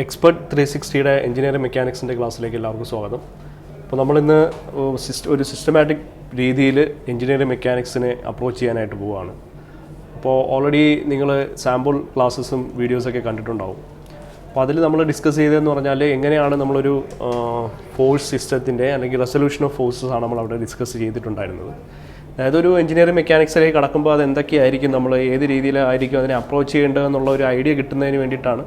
Expert 360യുടെ engineering മെക്കാനിക്സിൻ്റെ ക്ലാസ്സിലേക്ക് എല്ലാവർക്കും സ്വാഗതം. അപ്പോൾ നമ്മളിന്ന് ഒരു സിസ്റ്റമാറ്റിക് രീതിയിൽ എഞ്ചിനീയറിംഗ് മെക്കാനിക്സിനെ അപ്രോച്ച് ചെയ്യാനായിട്ട് പോവുകയാണ്. അപ്പോൾ ഓൾറെഡി നിങ്ങൾ സാമ്പിൾ ക്ലാസ്സസും വീഡിയോസൊക്കെ കണ്ടിട്ടുണ്ടാവും. അപ്പോൾ അതിൽ നമ്മൾ ഡിസ്കസ് ചെയ്തതെന്ന് പറഞ്ഞാൽ എങ്ങനെയാണ് നമ്മളൊരു ഫോഴ്സ് സിസ്റ്റത്തിൻ്റെ അല്ലെങ്കിൽ റെസൊല്യൂഷൻ ഓഫ് ഫോഴ്സസ് ആണ് നമ്മളവിടെ ഡിസ്കസ് ചെയ്തിട്ടുണ്ടായിരുന്നത്. അതായത് ഒരു എഞ്ചിനീയറിംഗ് മെക്കാനിക്സിലേക്ക് കടക്കുമ്പോൾ അത് എന്തൊക്കെയായിരിക്കും, നമ്മൾ ഏത് രീതിയിലായിരിക്കും അതിനെ അപ്രോച്ച് ചെയ്യേണ്ടതെന്നുള്ള ഒരു ഐഡിയ കിട്ടുന്നതിന് വേണ്ടിയിട്ടാണ്.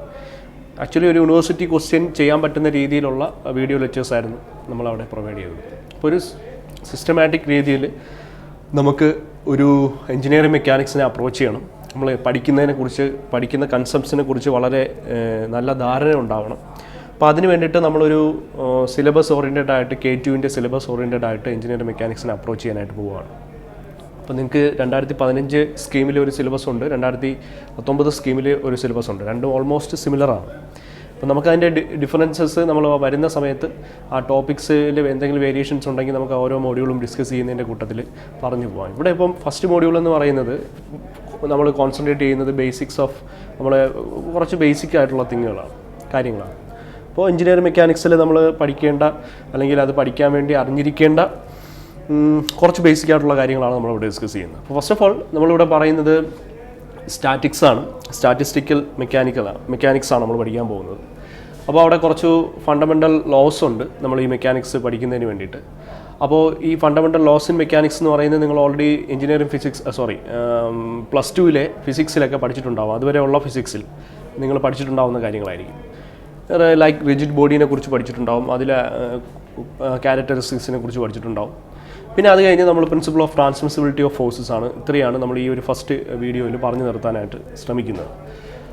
ആക്ച്വലി ഒരു യൂണിവേഴ്സിറ്റി ക്വസ്റ്റ്യൻ ചെയ്യാൻ പറ്റുന്ന രീതിയിലുള്ള വീഡിയോ ലെക്ചേഴ്സ് ആയിരുന്നു നമ്മളവിടെ പ്രൊവൈഡ് ചെയ്തത്. അപ്പോൾ ഒരു സിസ്റ്റമാറ്റിക് രീതിയിൽ നമുക്ക് ഒരു എഞ്ചിനീയറിംഗ് മെക്കാനിക്സിനെ അപ്രോച്ച് ചെയ്യണം. നമ്മൾ പഠിക്കുന്ന കൺസെപ്റ്റ്സിനെ കുറിച്ച് വളരെ നല്ല ധാരണ ഉണ്ടാവണം. അപ്പോൾ അതിന് വേണ്ടിയിട്ട് നമ്മളൊരു സിലബസ് ഓറിയൻറ്റഡ് ആയിട്ട് K2ൻ്റെ സിലബസ് ഓറിയൻറ്റഡ് ആയിട്ട് എഞ്ചിനീയറിംഗ് മെക്കാനിക്സിനെ അപ്രോച്ച് ചെയ്യാനായിട്ട് പോവുകയാണ്. അപ്പോൾ നിങ്ങൾക്ക് 2015 സ്കീമിൽ ഒരു സിലബസ് ഉണ്ട്, 2019 സ്കീമിൽ ഒരു സിലബസ് ഉണ്ട്. രണ്ടും ഓൾമോസ്റ്റ് സിമിലറാണ്. അപ്പോൾ നമുക്കതിൻ്റെ ഡിഫറൻസസ് നമ്മൾ വരുന്ന സമയത്ത് ആ ടോപ്പിക്സിൽ എന്തെങ്കിലും വേരിയേഷൻസ് ഉണ്ടെങ്കിൽ നമുക്ക് ഓരോ മോഡ്യൂളും ഡിസ്കസ് ചെയ്യുന്നതിൻ്റെ കൂട്ടത്തിൽ പറഞ്ഞു പോകാം. ഇവിടെ ഇപ്പം ഫസ്റ്റ് മോഡ്യൂൾ എന്ന് പറയുന്നത് നമ്മൾ കോൺസെൻട്രേറ്റ് ചെയ്യുന്നത് ബേസിക്സ് ഓഫ് നമ്മളെ കുറച്ച് ബേസിക് ആയിട്ടുള്ള കാര്യങ്ങളാണ്. അപ്പോൾ എഞ്ചിനീയറിംഗ് മെക്കാനിക്സിൽ നമ്മൾ പഠിക്കേണ്ട അല്ലെങ്കിൽ അത് പഠിക്കാൻ വേണ്ടി അറിഞ്ഞിരിക്കേണ്ട കുറച്ച് ബേസിക് ആയിട്ടുള്ള കാര്യങ്ങളാണ് നമ്മളിവിടെ ഡിസ്കസ് ചെയ്യുന്നത്. അപ്പോൾ ഫസ്റ്റ് ഓഫ് ഓൾ നമ്മളിവിടെ പറയുന്നത് സ്റ്റാറ്റിക്സ് ആണ്, സ്റ്റാറ്റിസ്റ്റിക്കൽ മെക്കാനിക്സ് ആണ് നമ്മൾ പഠിക്കാൻ പോകുന്നത്. അപ്പോൾ അവിടെ കുറച്ച് ഫണ്ടമെൻ്റൽ ലോസ് ഉണ്ട് നമ്മൾ ഈ മെക്കാനിക്സ് പഠിക്കുന്നതിന് വേണ്ടിയിട്ട്. അപ്പോൾ ഈ ഫണ്ടമെൻ്റൽ ലോസ് ഇൻ മെക്കാനിക്സ് എന്ന് പറയുന്നത് നിങ്ങൾ ഓൾറെഡി എഞ്ചിനീയറിംഗ് പ്ലസ് 2 ഫിസിക്സിലൊക്കെ പഠിച്ചിട്ടുണ്ടാവും. അതുവരെ ഉള്ള ഫിസിക്സിൽ നിങ്ങൾ പഠിച്ചിട്ടുണ്ടാവുന്ന കാര്യങ്ങളായിരിക്കും. ലൈക്ക് റിജിഡ് ബോഡീനെ കുറിച്ച് പഠിച്ചിട്ടുണ്ടാവും, അതിലെ ക്യാരക്ടറിസ്റ്റിക്സിനെ കുറിച്ച് പഠിച്ചിട്ടുണ്ടാവും. പിന്നെ അത് കഴിഞ്ഞ് നമ്മൾ principle of transmissibility of forces ആണ്. ഇത്രയാണ് നമ്മൾ ഈ ഒരു ഫസ്റ്റ് വീഡിയോയിൽ പറഞ്ഞു നിർത്താനായിട്ട് ശ്രമിക്കുന്നത്.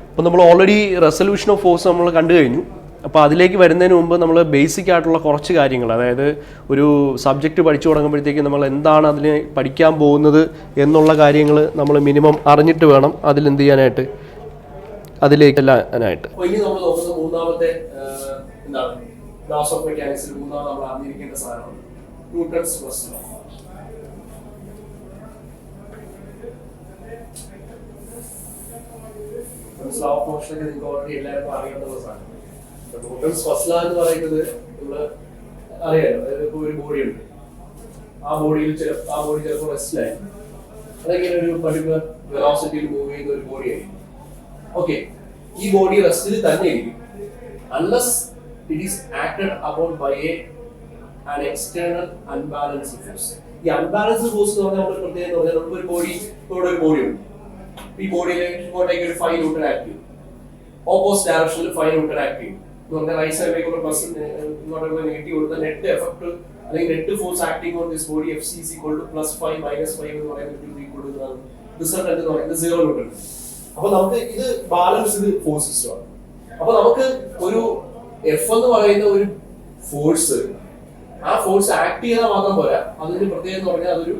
അപ്പോൾ നമ്മൾ ഓൾറെഡി റെസൊല്യൂഷൻ ഓഫ് ഫോഴ്സ് നമ്മൾ കണ്ടു കഴിഞ്ഞു. അപ്പോൾ അതിലേക്ക് വരുന്നതിന് മുമ്പ് നമ്മൾ ബേസിക് ആയിട്ടുള്ള കുറച്ച് കാര്യങ്ങൾ, അതായത് ഒരു സബ്ജക്റ്റ് പഠിച്ചു തുടങ്ങുമ്പോഴത്തേക്ക് നമ്മൾ എന്താണ് അതിന് പഠിക്കാൻ പോകുന്നത് എന്നുള്ള കാര്യങ്ങൾ നമ്മൾ മിനിമം അറിഞ്ഞിട്ട് വേണം അതിലെന്ത് ചെയ്യാനായിട്ട്, അതിലേക്ക് എല്ലാനായിട്ട്. ഇനി നമ്മൾ നോക്കുന്ന മൂന്നാമത്തെ എന്താണ് ലോസ് ഓഫ് മെക്കാനിക്സിൽ മൂന്നാമത് നമ്മൾ അറിഞ്ഞിരിക്കേണ്ട സാധനമാണ് Newton's first law. Law of motion നിങ്ങൾക്ക് ഓൾറെഡി എല്ലാവർക്കും അറിയാവുന്ന സാധനം. ന്യൂട്ടൺസ് ഫസ്റ്റ് ലോ എന്ന് പറയുന്നത് നമ്മൾ അറിയാലോ, അതായത് ഇപ്പോൾ ഒരു ബോഡി ഉണ്ട്, ആ ബോഡി ചിലപ്പോൾ റെസ്റ്റിലായിരിക്കും, അതെങ്ങനെ ഒരു പർട്ടിക്കുലർ വെലോസിറ്റിയിൽ മൂവ് ചെയ്യുന്ന ഒരു ബോഡി ആയിരിക്കും. ഓക്കെ, ഈ ബോഡി റെസ്റ്റിൽ തന്നെ ഇരിക്കും unless it is acted upon by an external unbalanced force. ഈ അൺബാലൻസ്ഡ് ഫോഴ്സ് എന്ന് പറഞ്ഞാൽ നമ്മൾ പ്രത്യേകം പറഞ്ഞാൽ നമുക്ക് ഒരു ബോഡി ഉണ്ട്, ഈ ബോഡിയിൽ ഇങ്ങോട്ടേക്ക് ഒരു 5 ന്യൂട്ടൺ ആക്ട് ചെയ്യും, ഓപ്പോസിറ്റ് ഡയറക്ഷനിൽ 5 ന്യൂട്ടൺ ആക്ട് ചെയ്യും എന്ന് പറഞ്ഞാൽ റൈറ്റ് സൈഡിലേക്ക് പ്ലസ് ഇങ്ങോട്ടേക്ക് നെഗറ്റീവ് കൊടുത്ത നെറ്റ് എഫക്ട് അല്ലെങ്കിൽ net force acting on this body FC is equal to +5 -5 എന്ന് പറയുന്നത് ഈക്വൽ ടു റിസൾട്ട് എന്ന് പറയുന്നത് 0 ന്യൂട്ടൺ. അപ്പൊ നമുക്ക് ഇത് ബാലൻസ്ഡ് ഫോഴ്സ് സിസ്റ്റം ആണ്. അപ്പൊ നമുക്ക് ഒരു F എന്ന് പറയുന്ന ഒരു ഫോഴ്സ്, ആ ഫോഴ്സ് ആക്ട് ചെയ്താൽ മാത്രം പോരാ, അതിന് പ്രത്യേകം എന്ന് പറഞ്ഞാൽ അതൊരു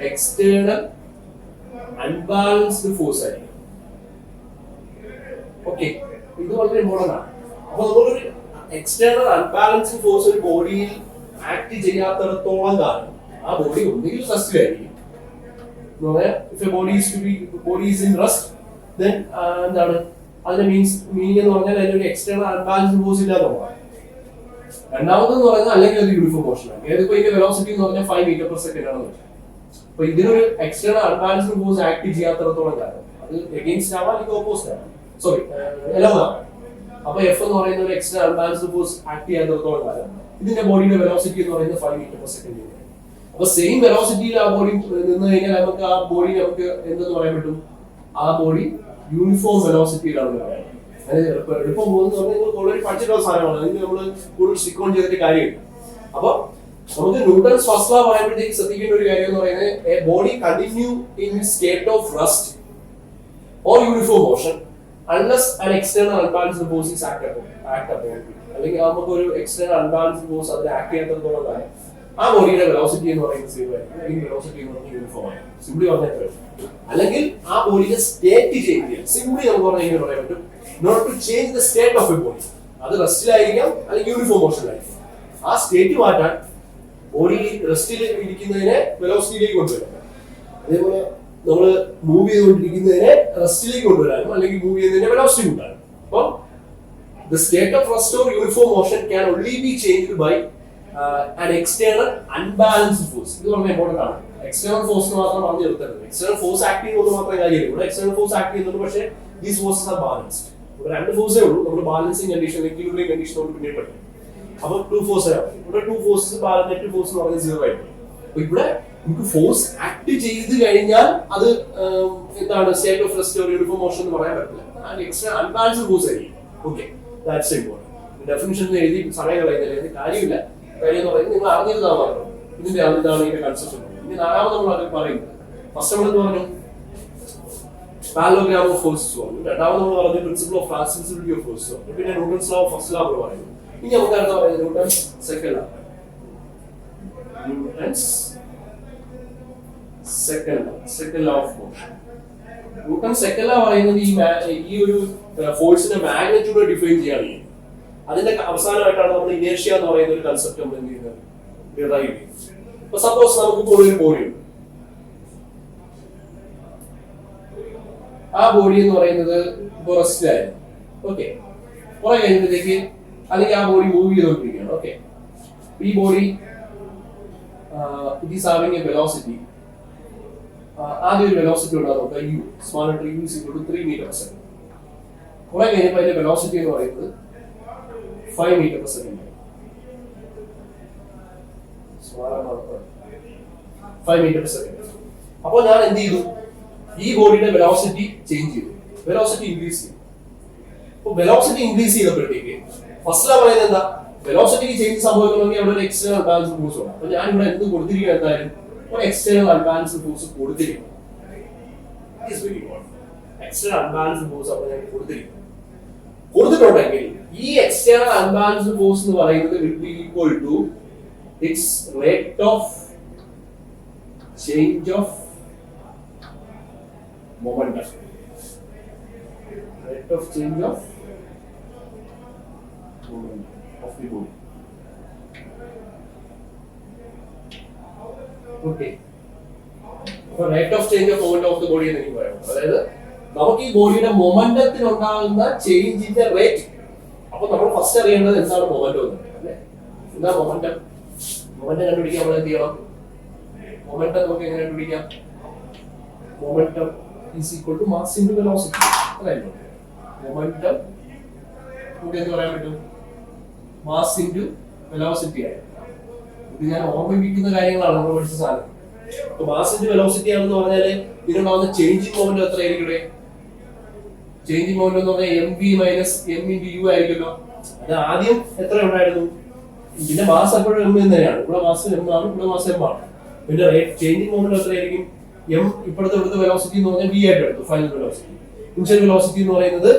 എക്സ്റ്റേണൽ അൺബാലൻസ്ഡ് ഫോഴ്സ് ആയിരിക്കും. ഓക്കെ, ഇത് വളരെ ഇമ്പോർട്ടന്റ് ആണ്. അപ്പൊ നമ്മളൊരു എക്സ്റ്റേണൽ അൺബാലൻസ്ഡ് ഫോഴ്സ് ഒരു ബോഡിയിൽ ആക്ട് ചെയ്യാത്തിടത്തോളം കാലം ആ ബോഡി ഒന്നുകിൽ റെസ്റ്റിലായിരിക്കും. Body is in rest, then എന്താണ് അതിന്റെ മീനിങ് എന്ന് പറഞ്ഞാൽ അതിനൊരു എക്സ്റ്റേണൽ അൺബാലൻസ്ഡ് ഫോഴ്സ് ഇല്ലാന്നുള്ളതാണ്. രണ്ടാമതെന്ന് പറയുന്നത് അല്ലെങ്കിൽ ഒരു യൂണിഫോം മോഷൻ ആണ്. ഏതിപ്പോ ഇതിന്റെ വെലോസിറ്റി എന്ന് പറഞ്ഞാൽ 5 മീറ്റർ പെർ സെക്കൻഡ് ആണെന്ന് വെച്ചാൽ, അപ്പൊ ഇതിനൊരു എക്സ്റ്റേണൽ അൺബാലൻസ്ഡ് ഫോഴ്സ് ആക്ട് ചെയ്യാത്തിടത്തോളം കാലം അത് എഗെയിൻസ്റ്റ് ആവാം അല്ലെങ്കിൽ ഓപ്പോസിറ്റ് ആവാം, എല്ലാം. അപ്പൊ F എന്ന് പറയുന്ന ഒരു എക്സ്റ്റേണൽ അൺബാലൻസ്ഡ് ഫോഴ്സ് ആക്ട് ചെയ്യാത്തിടത്തോളം കാലം ഇതിന്റെ ബോഡിയുടെ വെലോസിറ്റി എന്ന് പറയുന്നത് 5 മീറ്റർ പെർ സെക്കൻഡ്. അപ്പൊ സെയിം വെലോസിറ്റിയിൽ ആ ബോഡി നിന്ന് കഴിഞ്ഞാൽ നമുക്ക് ആ ബോഡി നമുക്ക് എന്തെന്ന് പറയാൻ പറ്റും, ആ ബോഡി യൂണിഫോം വെലോസിറ്റിയിലാണ് പറയാം. എളുപ്പം പോകുന്നത് നിങ്ങൾ ഓൾറെഡി പഠിച്ചിട്ടുള്ള സാധനമാണ്, അതിന് നമ്മൾ കൂടുതൽ സ്റ്റിക്ക് ഓൺ ചെയ്തിട്ട് കാര്യമില്ല. അപ്പൊ നമുക്ക് ന്യൂട്ടൺസ് ഫസ്റ്റ് ലോ പറയുമ്പോഴത്തേക്ക് ശ്രദ്ധിക്കേണ്ട ഒരു കാര്യം എന്ന് പറയുന്നത് A body continue in state of rest or uniform motion unless an external unbalanced force is act upon, അല്ലെങ്കിൽ നമുക്ക് ഒരു എക്സ്റ്റേണൽ അൺബാലൻസ്ഡ് ഫോഴ്സ് അതിനെ ആക്ട് ചെയ്യാത്തത്തോളം കാലം ആ ബോഡിയുടെ വെലോസിറ്റി എന്ന് പറയുന്നത് 0 ആയിരിക്കും, അല്ലെങ്കിൽ വെലോസിറ്റി എന്ന് പറയുന്നത് യൂണിഫോം ആണ്. സിംപ്ലി പറഞ്ഞാൽ അല്ലെങ്കിൽ ആ ബോഡിയുടെ സ്റ്റേറ്റ് ചേഞ്ച് ചെയ്യാം. സിംപ്ലി നമുക്ക് പറഞ്ഞാൽ പറയാൻ പറ്റും, not to change the state of a body. അത് റെസ്റ്റിലായിരിക്കാം അല്ലെങ്കിൽ യൂണിഫോം മോഷനിലായിരിക്കും. ആ സ്റ്റേറ്റ് മാറ്റാൻ ബോഡി റെസ്റ്റിൽ ഇരിക്കുന്നതിനെ വെലോസിറ്റിയിലേക്ക് കൊണ്ടുവരാം. അതേപോലെ നമ്മൾ മൂവ് ചെയ്തുകൊണ്ടിരിക്കുന്നതിനെ റെസ്റ്റിലേക്ക് കൊണ്ടുവരാനും അല്ലെങ്കിൽ മൂവ് ചെയ്യുന്നതിനെ വെലോസിറ്റി കൊണ്ടുവരാനും. അപ്പം the state of rest or uniform motion can only be changed by an external unbalanced force. ഇത് വളരെ ഇമ്പോർട്ടന്റ് ആണ്. എക്സ്റ്റേണൽ ഫോഴ്സ് മാത്രം പറഞ്ഞു നിർത്തരുത്. എക്സ്റ്റേണൽ ഫോഴ്സ് ആക്ട് ചെയ്യുന്നത് മാത്രമേ കാര്യമില്ല. ഇവിടെ എക്സ്റ്റേണൽ ഫോഴ്സ് ആക്ട് ചെയ്യുന്നുണ്ട്, പക്ഷേ ദീസ് ഫോഴ്സസ് ആർ ബാലൻസ്ഡ്. ഇവിടെ രണ്ട് ഫോഴ്സേ ഉള്ളൂ. നമ്മൾ ബാലൻസിങ് കണ്ടീഷൻ, ഇക്വിലിബ്രിയം കണ്ടീഷൻ നമ്മൾ പിന്നീട് പഠിക്കും. അപ്പൊ ടു ഫോഴ്സ് ആണ്. ഇവിടെ ടു ഫോഴ്സസ് നെറ്റ് ഫോഴ്സ് എന്ന് പറഞ്ഞാൽ 0 ആയിരിക്കും. അപ്പൊ ഇവിടെ നമുക്ക് ഫോഴ്സ് ആക്ട് ചെയ്ത് കഴിഞ്ഞാൽ അത് എന്താണ് state of rest or uniform motion എന്ന് പറയാൻ പറ്റില്ല. എക്സ്ട്രാ അൺബാലൻസ്ഡ് ഫോഴ്സ് ആയിരിക്കും. Okay, that's important. ഡെഫിനിഷൻ എഴുതി സമയം കളയുന്നില്ല, കാര്യമില്ല. കാര്യം എന്ന് പറയുന്നത് നിങ്ങൾ അറിഞ്ഞിരുന്നാൽ മാത്രം. ഇതിന്റെ എന്താണ് ഇതിന്റെ കൺസെപ്റ്റ്. ഇനി നാലാമത് നമ്മൾ അത് പറയുന്നത് ഫസ്റ്റ് നമ്മൾ എന്ത് പറഞ്ഞു, പാരലോഗ്രാം ഓഫ് ഫോഴ്സസ് പറഞ്ഞു. രണ്ടാമത് നമ്മൾ പറഞ്ഞു principle of transmissibility of force പറഞ്ഞു. പിന്നെ Newton's law of first law എന്ന് പറയുന്നു. ഇനി നമുക്ക് എന്താ പറയുന്നത്, Newton's second law. Newton's second law of motion. Newton second law പറയുന്നത് ഈ ഒരു ഫോഴ്സിന്റെ മാഗ്നിറ്റ്യൂഡ് ഡിഫൈൻ ചെയ്യാണ്. അതിന്റെ അവസാനമായിട്ടാണ് നമ്മൾ ഇനേർഷ്യ എന്ന് പറയുന്ന ഒരു കൺസെപ്റ്റ് നമ്മൾ എന്ത് ചെയ്യുന്നത്, ഡിറൈവ് ചെയ്യുന്നത്. ഇപ്പൊ സപ്പോസ് നമുക്ക് ഒരു ബോഡി ഉണ്ട്. ആ ബോഡി എന്ന് പറയുന്നത് ഇപ്പൊ റെസ്റ്റിലായിരുന്നു. ഓക്കെ, കുറെ കഴിയുമ്പോഴത്തേക്ക് അല്ലെങ്കിൽ ആ ബോഡി മൂവ് ചെയ്തുകൊണ്ടിരിക്കുകയാണ്. ഓക്കെ, ഈ body it is having A velocity. ആദ്യം ഒരു വെലോസിറ്റി ഉണ്ടാകും നോക്കാം, u small letter u is equal to 3 meter per second. കുറെ കഴിഞ്ഞപ്പോൾ അതിന്റെ വെലോസിറ്റി എന്ന് പറയുന്നത് 5 meter per second. 5 meter per second. അപ്പോൾ ഞാൻ എന്ത് ചെയ്തു, ഈ ബോഡിയുടെ വെലോസിറ്റി ചേഞ്ച് ചെയ്തു, വെലോസിറ്റി ഇൻക്രീസ് ചെയ്തു. അപ്പോൾ വെലോസിറ്റി ഇൻക്രീസ് ചെയ്തപ്പോഴത്തേക്ക് ഫസ്റ്റ് പറയുന്നത് എന്താ, വെലോസിറ്റിക്ക് ചേഞ്ച് സംഭവിക്കണമെങ്കിൽ അവിടെ ഒരു എക്സ്റ്റേണൽ അൺബാലൻസ്ഡ് ഫോഴ്സ് ഉണ്ട്. അപ്പോൾ ഞാൻ ഇവിടെ എന്ത് കൊടുത്തിരിക്കുക, എന്തായാലും ഒരു എക്സ്റ്റേണൽ അൺബാലൻസ്ഡ് ഫോഴ്സ് കൊടുത്തിരിക്കും. എക്സ്റ്റേണൽ അൺബാലൻസ്ഡ് ഫോഴ്സ് അപ്പോൾ ഞാൻ കൊടുത്തിരിക്കും. കൊടുത്തിട്ടുണ്ടെങ്കിൽ ഈ എക്സ്റ്റേണൽ അൺബാലൻസ്ഡ് ഫോഴ്സ് എന്ന് പറയുന്നത് will be equal to its rate of change of momentum. Rate of change of momentum of the body. Okay. So rate of change of momentum of the body എന്ന് എനിക്ക് പറയാം. അതായത് നമുക്ക് ഈ ബോഡിയുടെ മൊമെന്റത്തിൽ ഉണ്ടാകുന്ന ചേഞ്ചിന്റെ റേറ്റ്. അപ്പൊ നമ്മൾ ഫസ്റ്റ് അറിയേണ്ടത് എന്താണ് മൊമെന്റം എന്ന്, അല്ലേ? എന്താ മൊമെന്റം? മൊമെന്റം കണ്ടുപിടിക്കാൻ നമ്മൾ എന്ത് ചെയ്യണം? മൊമെന്റം നമുക്ക് എങ്ങനെ കണ്ടുപിടിക്കാം? Momentum is equal to mass into velocity. അല്ലല്ലോ, മൊമെന്റം നമുക്ക് എന്ത് പറയാൻ പറ്റും, മാസ് ഇൻറ്റു വെലോസിറ്റി ആയി. ഇത് ഞാൻ ഓർമ്മിപ്പിക്കുന്ന കാര്യങ്ങളാണ് നമ്മൾ പഠിച്ച സാധനം. ഇപ്പൊ മാസ് ഇൻറ്റു വെലോസിറ്റി ആണെന്ന് പറഞ്ഞാല് ഇതിനുണ്ടാവുന്ന ചേഞ്ചിങ് മൊമെന്റ് എത്രയായിരിക്കും? ഇവിടെ ചേഞ്ചിങ് മൊമെന്റ് എന്ന് പറഞ്ഞാൽ mv minus m into u ആയിരിക്കുമല്ലോ. അത് ആദ്യം എത്ര ഉണ്ടായിരുന്നു, പിന്നെ മാസ് എപ്പോഴും m തന്നെയാണ്. ഇവിടെ മാസ് m ആണ്, ഇവിടെ മാസ് m ആണ്. പിന്നെ ചേഞ്ചിങ് മൊമെന്റ് എത്രയായിരിക്കും? m ഇപ്പോഴത്തെ ഇവിടുത്തെ വെലോസിറ്റി എന്ന് പറഞ്ഞാൽ v ആയിട്ട് എടുത്തു, ഫൈനൽ വെലോസിറ്റി. ഇനിഷ്യൽ വെലോസിറ്റി എന്ന് പറയുന്നത്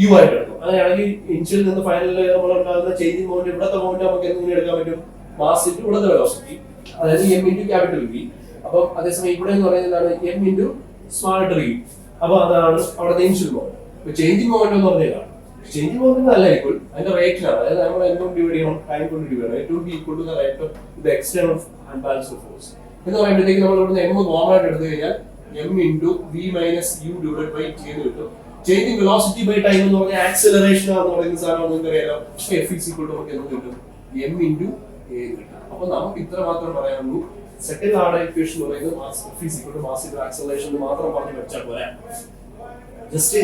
u ആയിട്ട് എടുത്തു. അങ്ങനെയാണെങ്കിൽ ഇനിഷ്യൽ നിന്ന് ഫൈനലിൽ നമ്മൾ ഉണ്ടാകുന്ന ചേഞ്ചിങ് മൊമെന്റ്, ഇവിടുത്തെ മൊമെന്റ് നമുക്ക് എങ്ങനെ എടുക്കാൻ പറ്റും? മാസ് ഇൻറ്റു ഇവിടുത്തെ വെലോസിറ്റി, അതായത് m ഇൻറ്റു ക്യാപിറ്റൽ V. അപ്പം അതേസമയം ഇവിടെ എന്ന് പറയുന്നത് എന്താണ്, m into small letter u. അപ്പൊ അതാണ് അവിടുത്തെ ഇനിഷ്യൽ മൊമെന്റ്. ഇപ്പൊ ചേഞ്ചിങ് മൊമെന്റ് എന്ന് പറഞ്ഞാൽ ചേഞ്ചിങ് മൊമെന്റ് അല്ല ഈക്വൽ, അതിന്റെ റേറ്റിലാണ്. അതായത് നമ്മൾ എന്തുകൊണ്ട് ഡിവൈഡ് ചെയ്യണം, ടൈം കൊണ്ട് ഡിവൈഡ് ചെയ്യണം. It will be equal to the rate of the external unbalanced force എന്ന് പറയുമ്പോഴത്തേക്ക് നമ്മൾ ഇവിടുന്ന് m കോമൺ ആയിട്ട് എടുത്തു കഴിഞ്ഞാൽ m into v minus u divide by t എന്ന് കിട്ടും. ചേഞ്ചിങ് വെലോസിറ്റി ബൈ ടൈം എന്ന് പറഞ്ഞാൽ ആക്സിലറേഷൻ ആണെന്ന് പറയുന്ന സാധനം നിങ്ങൾക്ക് അറിയാലോ. f is equal to നമുക്ക് എന്ത് കിട്ടും, m ഇൻറ്റു a കിട്ടും. അപ്പൊ നമുക്ക് ഇത്ര മാത്രം പറയാനുള്ളൂ. സെക്കൻഡ് ആർഡർ ഇക്വേഷൻ എന്ന് പറയുന്നത് f is equal to mass into acceleration എന്ന് മാത്രം പറഞ്ഞു വെച്ചാൽ പോരാ. Just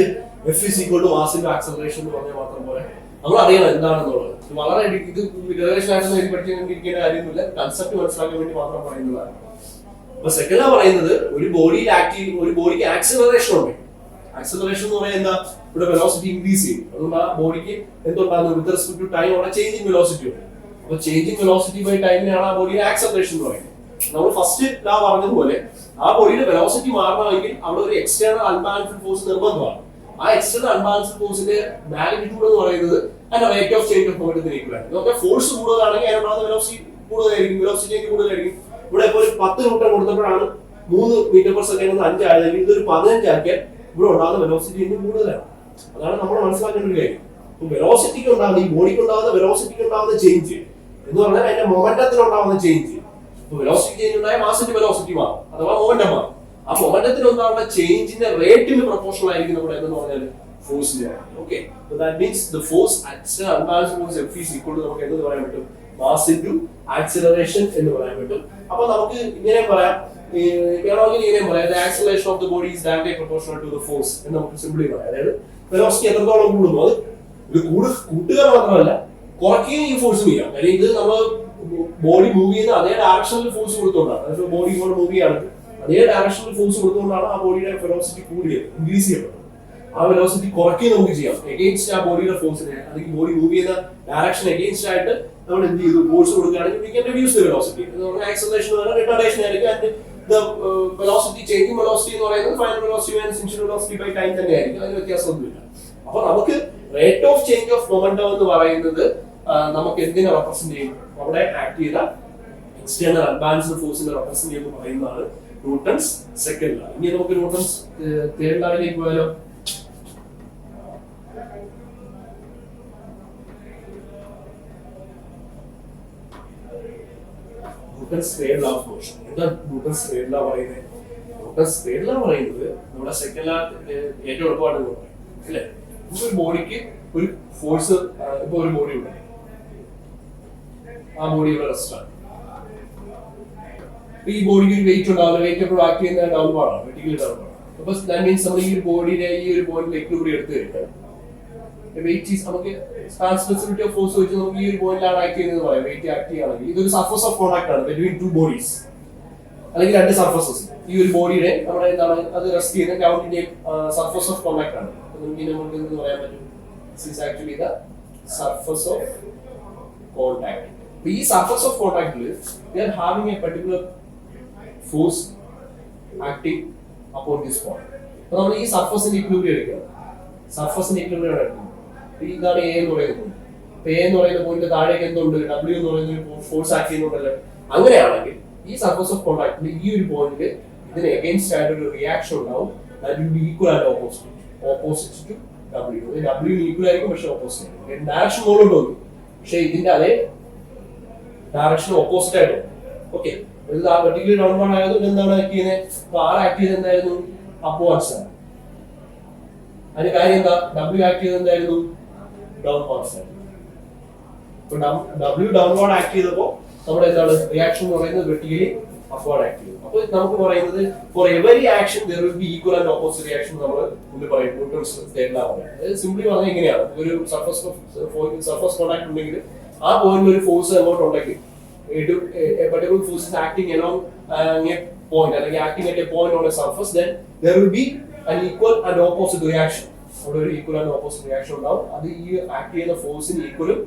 f is equal to mass into acceleration എന്ന് പറഞ്ഞാൽ മാത്രം പോരാ, നമ്മൾ അറിയണം എന്താണെന്നുള്ളത്. വളരെ ഇത് റിലേഷൻ ആയിട്ടൊന്നും എനിക്ക് പഠിച്ചിരിക്കേണ്ട കാര്യമൊന്നുമില്ല, കൺസെപ്റ്റ് മനസ്സിലാക്കാൻ വേണ്ടി മാത്രം പറയുന്നതാണ്. അപ്പൊ സെക്കൻഡ് പറയുന്നത് ഒരു ബോഡിയിൽ ഒരു ബോഡിക്ക് ആക്സിലറേഷൻ ഉണ്ട്. ആക്സിലറേഷൻ എന്ന് പറഞ്ഞാൽ എന്താ, ഇവിടെ വെലോസിറ്റി ഇൻക്രീസ് ചെയ്യും. അതുകൊണ്ട് ആ ബോഡിക്ക് എന്തുണ്ടാകുന്നു, വിത്ത് റെസ്പെക്ട് ടു ടൈം അവിടെ ചേഞ്ചിങ് വെലോസിറ്റി ഉണ്ട്. അപ്പൊ ചേഞ്ചിങ് വെലോസിറ്റി ബൈ ടൈമിനാണ് ആ ബോഡിയുടെ ആക്സിലറേഷൻ എന്ന് പറയുന്നത്. നമ്മൾ ഫസ്റ്റ് ഞാൻ പറഞ്ഞതുപോലെ ആ ബോഡിയുടെ വെലോസിറ്റി മാറണമെങ്കിൽ അവിടെ ഒരു എക്സ്റ്റേണൽ അൺബാലൻസ്ഡ് ഫോഴ്സ് നിർബന്ധമാണ്. ആ എക്സ്റ്റേണൽ അൺബാലൻസ്ഡ് ഫോഴ്സിന്റെ മാഗ്നിറ്റ്യൂഡ് എന്ന് പറയുന്നത് അതിന്റെ റേറ്റ് ഓഫ് ചേഞ്ച് ഓഫ് മൊമെന്റത്തിന് ഈക്വൽ ആണ്. നമുക്ക് ഫോഴ്സ് കൂടുതലാണെങ്കിൽ അതിനുണ്ടാകുന്ന വെലോസിറ്റി കൂടുതലായിരിക്കും, വെലോസിറ്റി കൂടുതലായിരിക്കും. ഇവിടെ ഇപ്പോൾ ഒരു 10 ന്യൂട്ടൺ കൊടുത്തപ്പോഴാണ് 3 മീറ്റർ പെർ സെക്കൻഡ് 5 ആയതെങ്കിൽ ഇതൊരു 15 ആക്കിയാൽ ഇവിടെ ഉണ്ടാകുന്ന വെലോസിറ്റി ഇനി കൂടുതലാണ്. അതാണ് നമ്മൾ മനസ്സിലാക്കേണ്ട ഒരു കാര്യം. വെലോസിറ്റിക്ക് ഉണ്ടാകുന്ന, ഈ ബോഡിക്ക് ഉണ്ടാകുന്ന വെലോസിറ്റിക്ക് ഉണ്ടാകുന്ന ചേഞ്ച് എന്ന് പറഞ്ഞാൽ അതിന്റെ മൊമെന്റത്തിൽ ഉണ്ടാകുന്ന ചേഞ്ച്. വെലോസിറ്റി ചേഞ്ച് ഉണ്ടായാൽ മാസിന്റെ വെലോസിറ്റി മാറും, അഥവാ മൊമെന്റം മാറും. ആ മൊമെന്റത്തിൽ ഉണ്ടാകുന്ന ചേഞ്ചിന്റെ റേറ്റിന് പ്രൊപ്പോർഷണൽ ആയിരിക്കും നമ്മുടെ എന്ന് പറഞ്ഞാൽ ഫോഴ്സ് എന്ന് പറയുന്നത്. Okay, that means the force acceleration unbalanced force F is equal to നമുക്ക് എന്ത് പറയാൻ പറ്റും, മാസ് ഇൻടു ആക്സിലറേഷൻ എന്ന് പറയാൻ പറ്റും. അപ്പൊ നമുക്ക് ഇങ്ങനെ പറയാം, ഇങ്ങനെ പറയാം, the acceleration of the body is directly proportional to the force എന്ന് നമുക്ക് സിംപ്ലി പറയാം. അതായത് വെലോസിറ്റി എത്രത്തോളം കൂടുന്നു അത് ഇത് കൂട്ടുക മാത്രമല്ല കുറയ്ക്കുകയും ഈ ഫോഴ്സ് ചെയ്യാം. കാര്യം ഇത് നമ്മൾ ബോഡി മൂവ് ചെയ്യുന്ന അതേ ഡയറക്ഷനിൽ ഫോഴ്സ് കൊടുത്തുകൊണ്ടാണ്. ബോഡി ഇങ്ങോട്ട് മൂവ് ചെയ്യുകയാണെങ്കിൽ അതേ ഡയറക്ഷനിൽ ഫോഴ്സ് കൊടുത്തുകൊണ്ടാണ് ആ ബോഡിയുടെ വെലോസിറ്റി കൂടിയത്, ഇൻക്രീസ് ചെയ്യപ്പെട്ടത്. ആ വെലോസിറ്റി കുറയ്ക്കുകയും നമുക്ക് ചെയ്യാം എഗെയിൻസ്റ്റ് ആ ബോഡിയുടെ ഫോഴ്സിനെ, അല്ലെങ്കിൽ ബോഡി മൂവ് ചെയ്യുന്ന ഡയറക്ഷൻ എഗെയിൻസ്റ്റ് ആയിട്ട് നമ്മൾ എന്ത് ചെയ്തു, ഫോഴ്സ് കൊടുക്കുകയാണെങ്കിൽ we can reduce the velocity. Acceleration retardation ആയിരിക്കും. And the velocity changing velocity എന്ന് പറയുന്നത് final velocity minus initial velocity by time തന്നെയായിരിക്കും. അതിന് വ്യത്യാസമൊന്നുമില്ല. അപ്പോൾ നമുക്ക് rate of change of momentum എന്ന് പറയുന്നത് നമുക്ക് എന്തിനെ റെപ്രസെന്റ് ചെയ്യും, അവിടെ ആക്ട് ചെയ്ത എക്സ്റ്റേണൽ അഡ്വാൻസ്ഡ് ഫോഴ്സിനെ റെപ്രസെന്റ് ചെയ്യുന്ന പറയുന്നതാണ് ന്യൂട്ടൺസ് സെക്കൻഡ് ലോ. ഇനി നമുക്ക് ന്യൂട്ടൺസ് തേർഡ് ലോയിലേക്ക് പോയാലോ. Newton's third law of motion. എന്താ ന്യൂട്ടൺസ് തേർഡ് ലോ പറയുന്നത്? ന്യൂട്ടൺസ് തേർഡ് ലോ പറയുന്നത് നമ്മുടെ സെക്കൻഡ് ലോ ഏറ്റവും എളുപ്പമാണ് പറയും അല്ലേ. ഒരു ബോഡിക്ക് ഒരു ഫോഴ്സ്, ഇപ്പൊ ഒരു ബോഡി ഉണ്ട്, ആ ബോഡി ഇവിടെ റെസ്റ്റ് ആണ്. ഈ ബോഡിക്ക് ഒരു വെയിറ്റ് ഉണ്ടാവില്ല, വെയിറ്റ് എപ്പോഴും ആക്ട് ചെയ്യുന്ന ഡൗൺവാർഡ് ആണ്, വെർട്ടിക്കലി ഡൗൺവാർഡ്. അപ്പൊ ദാറ്റ് മീൻസ് നമ്മൾ ഈ ഒരു ബോഡിയുടെ ഈ ഒരു പോയിന്റിൽ എക്വിലിബ്രിയം എടുത്തു കഴിഞ്ഞാൽ വെയിറ്റ് നമുക്ക് ട്രാൻസ്മിസിബിലിറ്റി ഓഫ് ഫോഴ്സ് വെച്ച് നമുക്ക് ഈ ഒരു പോയിന്റിലാണ് ആക്ട് ചെയ്യുന്നത് പറയാം. വെയിറ്റ് ആക്ട് ചെയ്യുകയാണെങ്കിൽ ഇതൊരു സർഫസ് ഓഫ് കോൺടാക്ട് ആണ് ബിറ്റ്വീൻ ടു ബോഡീസ്, അല്ലെങ്കിൽ രണ്ട് സർഫസസ്. ഈ ഒരു ബോഡിയുടെ നമ്മുടെ എന്താണ് അത് റെസ്റ്റ് ചെയ്യുന്ന ഗ്രൗണ്ടിന്റെയും സർഫസ് ഓഫ് കോൺടാക്ട് ആണ്. നമുക്ക് എന്ത് പറയാൻ പറ്റും, this is actually the surface of contact. ഈ സർഫസ് ഓഫ് കോൺടാക്റ്റിൽ we are having a particular force acting upon this point. അപ്പൊ നമ്മൾ ഈ സർഫസിന്റെ ഇക്വിലിബ്രിയം എടുക്കുക, സർഫസിന്റെ ഇക്വിലിബ്രിയം എടുക്കുന്നത് ഇതാണ് എ എന്ന് പറയുന്നത്. അപ്പൊ എ എന്ന് പറയുന്ന പോയിന്റ് താഴേക്ക് എന്തുണ്ട്, ഡബ്ല്യു എന്ന് പറയുന്ന ഫോഴ്സ് ആക്ട് ചെയ്യുന്നുണ്ടല്ലോ. അങ്ങനെയാണെങ്കിൽ ഈ സർഫസ് ഓഫ് കോൺടാക്റ്റിൽ ഈ ഒരു പോയിന്റിൽ ഇതിന് എഗെയിൻസ്റ്റ് ആയിട്ട് ഒരു റിയാക്ഷൻ ഉണ്ടാവും. That will be equal and opposite to W. W equal ആയിരിക്കും, പക്ഷെ ഓപ്പോസിറ്റ് ആയിരിക്കും. ഡയറക്ഷൻ മുകളിലോട്ട് വന്നു, പക്ഷെ ഇതിന്റെ അതേ ഡയറക്ഷൻ ഓപ്പോസിറ്റ് ആയിട്ട് വന്നു. ഓക്കെ, വെർട്ടിക്കലി ഡൗൺവാർഡ് ആയതുകൊണ്ട് എന്താണ് ആക്ട് ചെയ്യുന്നത്, അപ്പൊ ആർ ആക്ട് ചെയ്ത് എന്തായിരുന്നു, അപ്വാർഡ്സ് ആണ്. അതിന്റെ കാര്യം എന്താ, ഡബ്ല്യു ആക്ട് ചെയ്ത് എന്തായിരുന്നു, ഡൗൺവാർഡ്സ് ആയിരുന്നു. ഡബ്ല്യു ഡൗൺവാർഡ് ആക്ട് ചെയ്തപ്പോ നമ്മുടെ എന്താണ് റിയാക്ഷൻ എന്ന് പറയുന്നത് വെർട്ടിക്കലി അപ്വാർഡ് ആക്ട് ചെയ്യും. അപ്പോൾ നമുക്ക് പറയുന്നത് for every action there will be equal and opposite reaction നമ്മൾ മുന്നിൽ പറയും ന്യൂട്ടൺസ് തേർഡ് ലോ ആണ്. അതായത് സിംപ്ലി പറഞ്ഞാൽ എങ്ങനെയാണ്, ഒരു സർഫസ് കോൺടാക്ട് ഉണ്ടെങ്കിൽ ആ പോയിന്റിൽ ഒരു ഫോഴ്സ് അങ്ങോട്ട് ഉണ്ടെങ്കിൽ particular force is acting along a point, അല്ലെങ്കിൽ acting at a point on a surface, then there will be an equal and opposite reaction. അവിടെ ഒരു equal and opposite reaction ഉണ്ടാവും. അത് ഈ ആക്ട് ചെയ്യുന്ന ഫോഴ്സിന് ഈക്വലും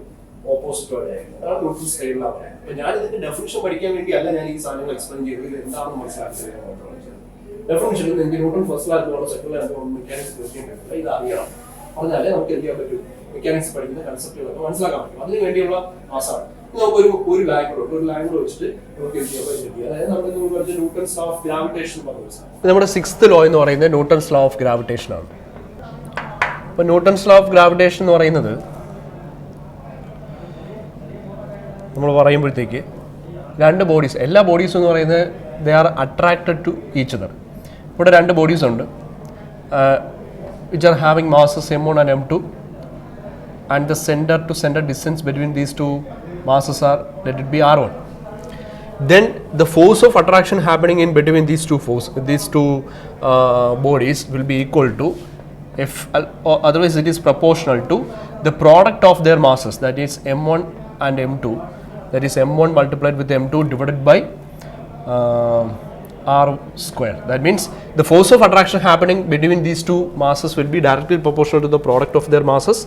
ഓപ്പോസിറ്റും ആയിരിക്കും. അതാണ് ന്യൂട്ടൺസ് തേർഡ് ലോ. അപ്പൊ ഞാൻ ഇതിന്റെ ഡെഫിനിഷൻ പഠിക്കാൻ വേണ്ടി അല്ല ഞാൻ ഈ സാധനങ്ങൾ എക്സ്പ്ലെയിൻ ചെയ്തത്, ഇത് എന്താണെന്ന് മനസ്സിലാക്കുന്നത്. ഡെഫിനിഷൻ ന്യൂട്ടൺ ഫസ്റ്റ് ലോ ആണെന്നോ സെക്കൻഡ് ലോ ആണെന്നോ മെക്കാനിക്സ് തീർച്ചയായിട്ടും ഇത് അറിയണം. പറഞ്ഞാലേ നമുക്ക് എന്ത് ചെയ്യാൻ പറ്റും, മെക്കാനിക്സ് പഠിക്കുന്ന കൺസെപ്റ്റുകളൊക്കെ മനസ്സിലാക്കാൻ പറ്റും. അതിന് വേണ്ടിയുള്ള ക്ലാസ്സാണ്. നമുക്ക് ഒരു ലാംഗ്വേജ് വെച്ചിട്ട് നമുക്ക് എന്ത് ചെയ്യാം, അതായത് നമ്മുടെ ന്യൂട്ടൺസ് ലോ ഓഫ് ഗ്രാവിറ്റേഷൻ പറഞ്ഞു. നമ്മുടെ സിക്സ്ത് ലോ എന്ന് പറയുന്നത് ന്യൂട്ടൺസ് ലോ ഓഫ് ഗ്രാവിറ്റേഷൻ ആണ്. അപ്പോൾ ന്യൂട്ടൺസ് ലോ ഓഫ് ഗ്രാവിറ്റേഷൻ എന്ന് പറയുന്നത് നമ്മൾ പറയുമ്പോഴത്തേക്ക് രണ്ട് ബോഡീസ്, എല്ലാ ബോഡീസും എന്ന് പറയുന്നത് they are attracted to each other. ഇവിടെ രണ്ട് ബോഡീസ് ഉണ്ട് which are having masses m1 and m2, and the center to center distance between these two masses are, let it be r1. Then the force of attraction happening in between these two bodies will be equal to, if otherwise it is proportional to the product of their masses, that is m1 and m2, that is m1 multiplied with m2 divided by r square. That means the force of attraction happening between these two masses will be directly proportional to the product of their masses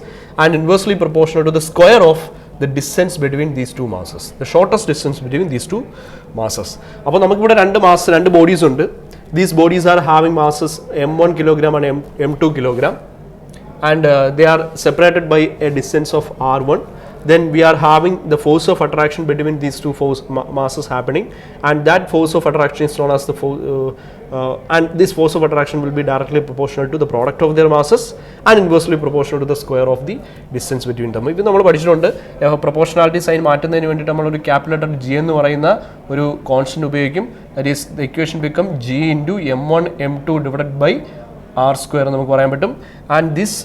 and inversely proportional to the square of the distance between these two masses, the shortest distance between these two masses. അപ്പോൾ നമുക്കിവിടെ രണ്ട് bodies ഉണ്ട്. These bodies are having masses m1 kilogram and m2 kilogram, and they are separated by a distance of r1. Then we are having the force of attraction between these two masses happening, and that force of attraction is known as the and this force of attraction will be directly proportional to the product of their masses and inversely proportional to the square of the distance between them. ഇത് നമ്മൾ പഠിച്ചിട്ടുണ്ട്. Proportionality sign മാറ്റുന്നതിന് വേണ്ടിയിട്ട് നമ്മളൊരു capital letter G എന്ന് പറയുന്ന ഒരു constant ഉപയോഗിക്കും. That is the equation become G into m1 m2 divided by r square എന്ന് നമുക്ക് പറയാൻ പറ്റും. And this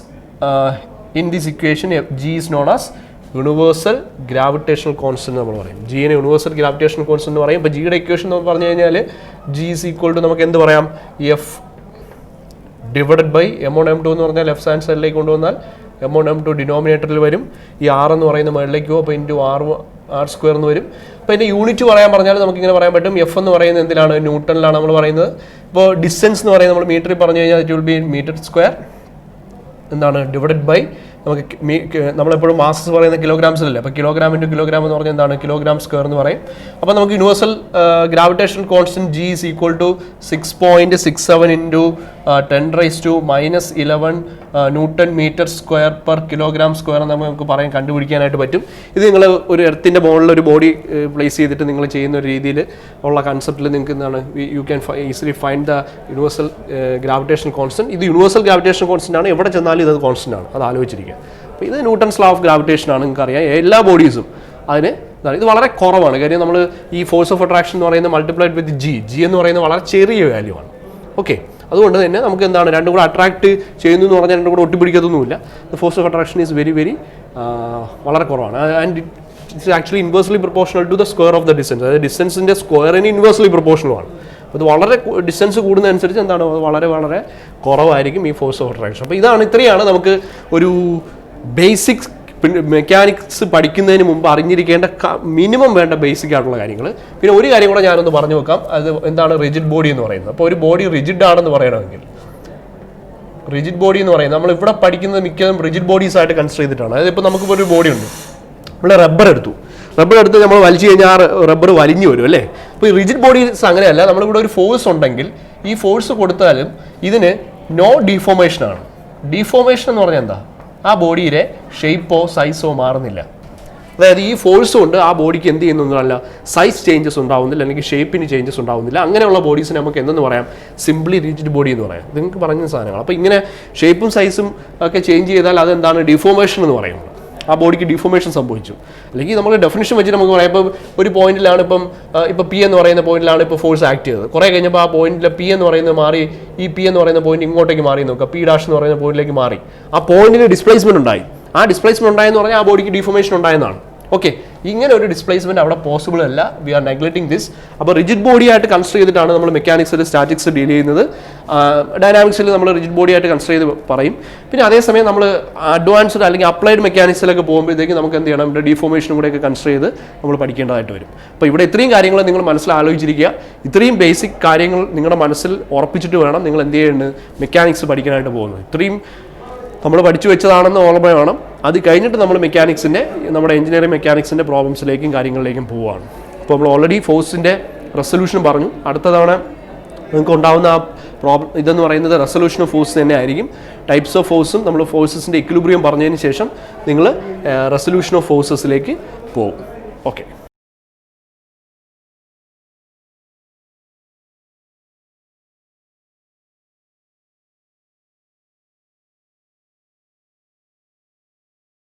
in this equation G is known as universal gravitational constant നമ്മൾ പറയും. ജിനെ യൂണിവേഴ്സൽ ഗ്രാവിറ്റേഷണൽ കോൺസ്റ്റന്റ് എന്ന് പറയും. ഇപ്പോൾ ജിയുടെ ഇക്വേഷൻ എന്ന് പറഞ്ഞു കഴിഞ്ഞാൽ ജി ഈസ് ഈക്വൽ ടു നമുക്ക് എന്ത് പറയാം, F divided by M1 M2 എന്ന് പറഞ്ഞാൽ ലെഫ്റ്റ് ഹാൻഡ് സൈഡിലേക്ക് കൊണ്ടുവന്നാൽ M1 M2 ഡിനോമിനേറ്ററിൽ വരും. ഈ ആർ എന്ന് പറയുന്ന മുകളിലേക്ക് പോകും. അപ്പോൾ ഇൻറ്റു ആർ സ്ക്വയർ എന്ന് വരും. അപ്പോൾ ഇതിൻ്റെ യൂണിറ്റ് പറയാൻ പറഞ്ഞാൽ നമുക്കിങ്ങനെ പറയാൻ പറ്റും. എഫ് എന്ന് പറയുന്നത് എന്തിലാണ്, ന്യൂട്ടണിലാണ് നമ്മൾ പറയുന്നത്. ഇപ്പോൾ ഡിസ്റ്റൻസ് എന്ന് പറയുന്നത് നമ്മൾ മീറ്ററിൽ പറഞ്ഞു കഴിഞ്ഞാൽ it will be metre square എന്താണ് ഡിവൈഡഡ് ബൈ നമുക്ക് നമ്മളെപ്പോഴും മാസസ് പറയുന്ന കിലോഗ്രാംസിലല്ലേ. അപ്പോൾ കിലോഗ്രാം ഇൻറ്റു കിലോഗ്രാം എന്ന് പറഞ്ഞാൽ എന്താണ്, കിലോഗ്രാം സ്ക്വയർ എന്ന് പറയും. അപ്പോൾ നമുക്ക് universal gravitational constant G is equal to 6.67 into 10⁻⁻11 newton metre square per kilogram square എന്ന് നമുക്ക് പറയാൻ കണ്ടുപിടിക്കാനായിട്ട് പറ്റും. ഇത് നിങ്ങൾ ഒരു എർത്തിൻ്റെ മുകളിൽ ഒരു ബോഡി പ്ലേസ് ചെയ്തിട്ട് നിങ്ങൾ ചെയ്യുന്ന ഒരു രീതിയിൽ ഉള്ള കൺസെപ്റ്റിൽ നിങ്ങൾക്ക് എന്താണ് you can easily find the universal gravitational constant. ഇത് യൂണിവേഴ്സൽ ഗ്രാവിറ്റേഷണൽ കോൺസ്റ്റന്റ് ആണ്. എവിടെ ചെന്നാലും ഇത് കോൺസ്റ്റന്റ് ആണ്, അത് ആലോചിച്ചിരിക്കുക. അപ്പോൾ ഇത് ന്യൂട്ടൺസ് ലോ ഓഫ് ഗ്രാവിറ്റേഷൻ ആണ്. നിങ്ങൾക്ക് അറിയാം എല്ലാ ബോഡീസും അതിന് ഇത് വളരെ കുറവാണ്. കാര്യം നമ്മൾ ഈ ഫോഴ്സ് ഓഫ് അട്രാക്ഷൻ എന്ന് പറയുന്നത് മൾട്ടിപ്ലൈഡ് വിത്ത് ജി എന്ന് പറയുന്നത് വളരെ ചെറിയ വാല്യൂ ആണ്. ഓക്കെ, അതുകൊണ്ട് തന്നെ നമുക്ക് എന്താണ് രണ്ടും കൂടെ അട്രാക്ട് ചെയ്യുന്നു എന്ന് പറഞ്ഞാൽ രണ്ടും കൂടെ ഒട്ടിപ്പിടിക്കത്തൊന്നുമില്ല. The force of attraction is very വളരെ കുറവാണ്. And it's actually inversely proportional to the square of the distance. അതായത് ഡിസ്റ്റൻസിൻ്റെ സ്ക്വയറിന് ഇൻവേഴ്സ്ലി പ്രൊപ്പോർഷണൽ ആണ്. അപ്പോൾ ഇത് വളരെ ഡിസ്റ്റൻസ് കൂടുന്നതനുസരിച്ച് എന്താണ് വളരെ കുറവായിരിക്കും ഈ ഫോഴ്സ് ഓഫ് അട്രാക്ഷൻ. അപ്പോൾ ഇത്രയാണ് നമുക്ക് ഒരു ബേസിക് മെക്കാനിക്സ് പഠിക്കുന്നതിന് മുമ്പ് അറിഞ്ഞിരിക്കേണ്ട മിനിമം വേണ്ട ബേസിക് ആയിട്ടുള്ള കാര്യങ്ങൾ. പിന്നെ ഒരു കാര്യം കൂടെ ഞാനൊന്ന് പറഞ്ഞു വെക്കാം. അത് എന്താണ് റിജിഡ് ബോഡി എന്ന് പറയുന്നത്. അപ്പോൾ ഒരു ബോഡി റിജിഡ് ആണെന്ന് പറയണമെങ്കിൽ, റിജിഡ് ബോഡി എന്ന് പറയുന്നത് നമ്മൾ ഇവിടെ പഠിക്കുന്നത് മിക്കതും റിജിഡ് ബോഡീസ് ആയിട്ട് കൺസിഡർ ചെയ്തിട്ടാണ്. അതായത് ഇപ്പോൾ നമുക്കിപ്പോൾ ഒരു ബോഡി ഉണ്ട്, നമ്മൾ റബ്ബർ എടുത്ത് നമ്മൾ വലിച്ചു കഴിഞ്ഞാൽ ആ റബ്ബർ വലിഞ്ഞു വരും അല്ലേ. അപ്പോൾ ഈ റിജിഡ് ബോഡീസ് അങ്ങനെയല്ല. നമ്മളിവിടെ ഒരു ഫോഴ്സ് ഉണ്ടെങ്കിൽ ഈ ഫോഴ്സ് കൊടുത്താലും ഇതിന് നോ ഡീഫോർമേഷനാണ്. ഡീഫോർമേഷൻ എന്ന് പറഞ്ഞാൽ എന്താ, ആ ബോഡിയിലെ ഷേപ്പോ സൈസോ മാറുന്നില്ല. അതായത് ഈ ഫോഴ്സ് കൊണ്ട് ആ ബോഡിക്ക് എന്ത് ചെയ്യുന്നൊന്നുമല്ല, സൈസ് ചേഞ്ചസ് ഉണ്ടാവുന്നില്ല, അല്ലെങ്കിൽ ഷേപ്പിന് ചേഞ്ചസ് ഉണ്ടാവുന്നില്ല. അങ്ങനെയുള്ള ബോഡീസിനെ നമുക്ക് എന്തെന്ന് പറയാം, സിംപ്ലി റിജിഡ് ബോഡി എന്ന് പറയാം. നിങ്ങൾക്ക് പറഞ്ഞ സാധനങ്ങൾ. അപ്പോൾ ഇങ്ങനെ ഷേപ്പും സൈസും ഒക്കെ ചേഞ്ച് ചെയ്താൽ അതെന്താണ് ഡിഫോർമേഷൻ എന്ന് പറയുന്നത്. ആ ബോഡിക്ക് ഡിഫോർമേഷൻ സംഭവിച്ചു. അല്ലെങ്കിൽ നമ്മൾ ഡെഫിനിഷൻ വെച്ച് നമുക്ക് പറയാം, ഇപ്പോൾ ഒരു പോയിന്റിലാണ് ഇപ്പോൾ പി എന്ന് പറയുന്ന പോയിന്റിലാണ് ഇപ്പോൾ ഫോഴ്സ് ആക്ട് ചെയ്തത്. കുറേ കഴിഞ്ഞപ്പോൾ ആ പോയിന്റിൽ പി എന്ന് പറയുന്നത് മാറി, ഈ പി എന്ന് പറയുന്ന പോയിന്റ് ഇങ്ങോട്ടേക്ക് മാറി നോക്കുക, പി ഡാഷ് എന്ന് പറയുന്ന പോയിന്റിലേക്ക് മാറി. ആ പോയിന്റിന് ഡിസ്പ്ലേസ്മെന്റ് ഉണ്ടായി. ആ ഡിസ്പ്ലേസ്മെന്റ് ഉണ്ടായെന്ന് പറഞ്ഞാൽ ആ ബോഡിക്ക് ഡിഫോർമേഷൻ ഉണ്ടായെന്നാണ്. ഓക്കെ, ഇങ്ങനെ ഒരു ഡിസ്പ്ലേസ്മെന്റ് അവിടെ പോസിബിൾ അല്ല. We are neglecting this. അപ്പോൾ റിജിഡ് ബോഡി ആയിട്ട് കൺസിഡർ ചെയ്തിട്ടാണ് നമ്മൾ മെക്കാനിക്സിൽ സ്റ്റാറ്റിക്സ് ഡീൽ ചെയ്യുന്നത്. ഡൈനാമിക്സിൽ നമ്മൾ റിജിഡ് ബോഡി ആയിട്ട് കൺസിഡർ ചെയ്ത് പറയും. പിന്നെ അതേസമയം നമ്മൾ അഡ്വാൻസ്ഡ് അല്ലെങ്കിൽ അപ്ലൈഡ് മെക്കാനിക്സിലൊക്കെ പോകുമ്പോഴത്തേക്ക് നമുക്ക് എന്ത് ചെയ്യണം, ഇവിടെ ഡിഫോർമേഷനും കൂടെയൊക്കെ കൺസിഡർ ചെയ്ത് നമ്മൾ പഠിക്കേണ്ടതായിട്ട് വരും. അപ്പോൾ ഇവിടെ ഇത്രയും കാര്യങ്ങൾ നിങ്ങൾ മനസ്സിൽ ആലോചിച്ചിരിക്കുക. ഇത്രയും ബേസിക് കാര്യങ്ങൾ നിങ്ങളുടെ മനസ്സിൽ ഉറപ്പിച്ചിട്ട് വേണം നിങ്ങൾ എന്ത് ചെയ്യുന്നത്, മെക്കാനിക്സ് പഠിക്കാനായിട്ട് പോകുന്നത്. ഇത്രയും നമ്മൾ പഠിച്ചു വെച്ചതാണെന്ന് ഓർമ്മ വേണം. അത് കഴിഞ്ഞിട്ട് നമ്മൾ നമ്മുടെ എഞ്ചിനീയറിംഗ് മെക്കാനിക്സിൻ്റെ പ്രോബ്ലംസിലേക്കും കാര്യങ്ങളിലേക്കും പോവുകയാണ്. അപ്പോൾ നമ്മൾ ഓൾറെഡി ഫോഴ്സിൻ്റെ റെസൊല്യൂഷൻ പറഞ്ഞു. അടുത്ത തവണ നിങ്ങൾക്ക് ഉണ്ടാകുന്ന ആ ഇതെന്ന് പറയുന്നത് റെസൊല്യൂഷൻ ഓഫ് ഫോഴ്സ് തന്നെ ആയിരിക്കും. ടൈപ്സ് ഓഫ് ഫോഴ്സും നമ്മൾ ഫോഴ്സസിൻ്റെ ഇക്വിലിബ്രിയം പറഞ്ഞതിന് ശേഷം നിങ്ങൾ റെസൊല്യൂഷൻ ഓഫ് ഫോഴ്സസിലേക്ക് പോകും. ഓക്കെ.